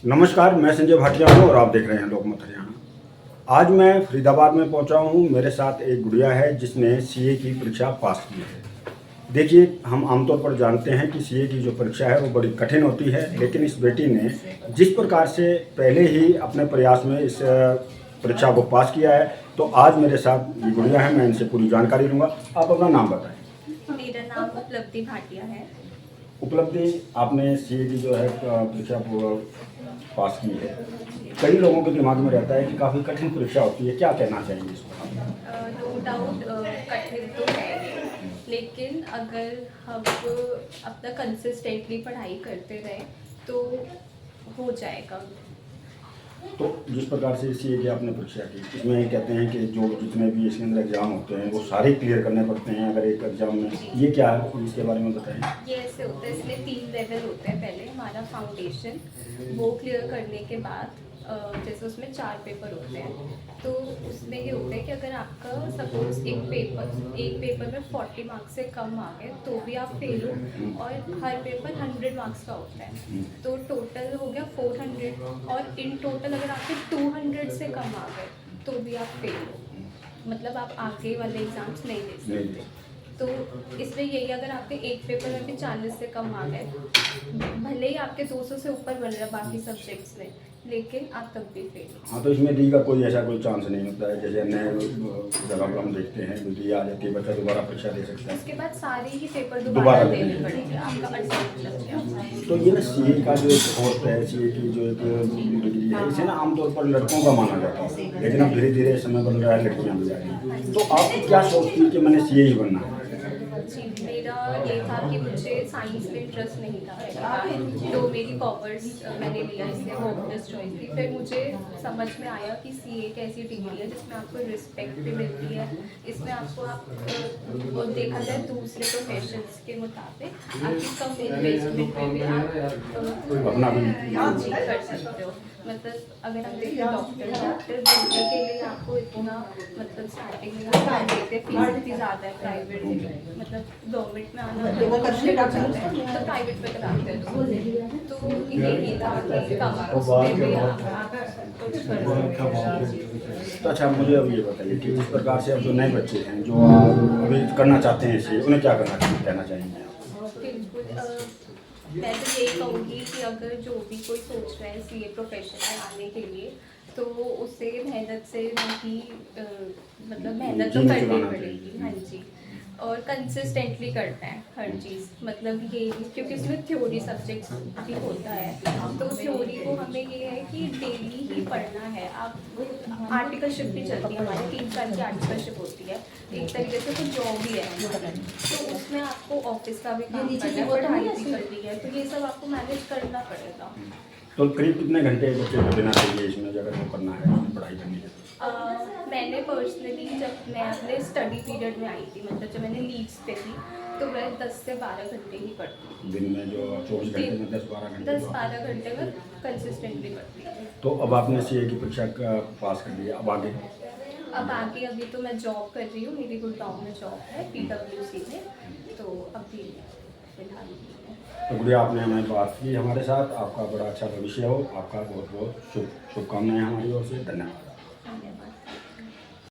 नमस्कार, मैं संजय भाटिया हूँ और आप देख रहे हैं लोकमत हरियाणा। आज मैं फरीदाबाद में पहुँचा हूँ। मेरे साथ एक गुड़िया है जिसने सीए की परीक्षा पास की है। देखिए, हम आमतौर पर जानते हैं कि सीए की जो परीक्षा है वो बड़ी कठिन होती है, लेकिन इस बेटी ने जिस प्रकार से पहले ही अपने प्रयास में इस परीक्षा को पास किया है, तो आज मेरे साथ ये गुड़िया है, मैं इनसे पूरी जानकारी लूँगा। आप अपना नाम बताएं। मेरा नाम उपलब्धि भाटिया है। उपलब्धि, आपने सीए की जो है परीक्षा पास की है। कई लोगों के दिमाग में रहता है कि काफ़ी कठिन परीक्षा होती है, क्या कहना चाहेंगे इस पर? नो डाउट कठिन तो है ये, लेकिन अगर हम अपना कंसिस्टेंटली पढ़ाई करते रहे तो हो जाएगा। तो जिस प्रकार से सीए की आपने परीक्षा की, इसमें कहते हैं कि जो जितने भी इसके अंदर एग्जाम होते हैं वो सारे क्लियर करने पड़ते हैं अगर एक एग्जाम में, ये क्या है इसके बारे में बताएं। ये ऐसे होता है, इसमें 3 लेवल होते हैं। पहले हमारा फाउंडेशन, वो क्लियर करने के बाद जैसे उसमें 4 पेपर होते हैं, तो उसमें ये होता है कि अगर आपका सपोज एक पेपर में 40 मार्क्स से कम आ गए तो भी आप फेल हो, और हर पेपर 100 मार्क्स का होता है, तो टोटल हो गया 400। और इन टोटल अगर आपके 200 से कम आ गए तो भी आप फेल हो, मतलब आप आगे वाले एग्ज़ाम्स नहीं दे सकते। तो इसमें यही, अगर आपके एक पेपर में भी 40 से कम आ गए, भले ही आपके 200 से ऊपर बन रहा है बाकी सब्जेक्ट्स में, लेकिन आप तब भी फेल। हाँ, तो इसमें डी का कोई ऐसा कोई चांस नहीं होता है, जैसे नए जगह पर हम देखते हैं डी आ जाती है, बच्चा दोबारा परीक्षा दे सकता है। उसके बाद सारे ही पेपर दोबारा देने पड़ेंगे, आपका अटेम्प्ट लग गया। तो ये ना सीए का जो एक कोर्स है, सीए की जो एक डिग्री है, इसे ना आमतौर पर लड़कों का माना जाता है, लेकिन अब धीरे धीरे समय बदल रहा है, लड़कियां भी आ रही हैं। तो आप क्या सोचती है कि मैंने सीए ही बनना है? जी, मेरा ये था कि मुझे साइंस में इंटरेस्ट नहीं था पहले, तो मेरी कॉमर्स मैंने लिया, इसलिए वो ऑब्वियस चॉइस थी। फिर मुझे समझ में आया कि सीए एक ऐसी डिग्री है जिसमें आपको रिस्पेक्ट भी मिलती है। इसमें आपको वो देखा जाए दूसरे प्रोफेशंस के मुताबिक आपकी कम इन्वेस्टमेंट में भी आप अपना भी जी कर सकते हो। मतलब अगर हम देखें डॉक्टर बनने के लिए आपको इतना, मतलब स्टार्टिंग में आप देते हैं फीस इतनी ज़्यादा है प्राइवेट में, मतलब गवर्नमेंट में आना मुश्किल हो जाता है, तो प्राइवेट में कराते हैं। तो यही था कि कम उसमें भी आप कुछ कर सकते हैं। तो अच्छा, मुझे अब ये बताइए कि जिस प्रकार से अब जो नए बच्चे हैं जो अभी करना चाहते हैं सीए, उन्हें क्या कहना चाहेंगे आप? बिल्कुल, मैं तो यही कहूँगी कि अगर जो भी कोई सोच रहा है सीए प्रोफेशन में आने के लिए, तो उसे मेहनत से नहीं मतलब मेहनत तो करनी पड़ेगी। हाँ जी, और कंसिस्टेंटली करना है हर चीज़, मतलब ये, क्योंकि इसमें थ्योरी सब्जेक्ट्स भी होता है, तो थ्योरी को हमें ये है कि डेली ही पढ़ना है। आप आर्टिकलशिप भी चलती है हमारी, 3 साल की आर्टिकलशिप होती है, एक तरीके से तो जॉब ही है, तो उसमें आपको ऑफिस का भी काम करना है, पढ़ाई भी करनी है, तो ये सब आपको मैनेज करना पड़ेगा। तो करीब कितने घंटे बच्चे को देना चाहिए इसमें, अगर वो करना है, उसमें पढ़ाई करनी है? मैंने पर्सनली, जब मैं अपने स्टडी पीरियड में आई थी, मतलब जब मैंने लीव्स पे थी, तो मैं 10 से 12 घंटे ही पढ़ती थी। दिन में जो 24 घंटे में 10-12 घंटे? 10-12 घंटे में कंसिस्टेंटली पढ़ती थी। तो अब आपने सीए की परीक्षा पास कर लिया, अब आगे? अब आगे, अभी तो मैं जॉब कर रही हूँ, मेरी गुड़गांव में जॉब है PWC में, तो अभी फिलहाल नहीं है। तो गुड़िया, आपने हमें बात की हमारे साथ, आपका बड़ा अच्छा भविष्य हो, आपका बहुत बहुत शुभकामनाएं हमारी ओर से। धन्यवाद।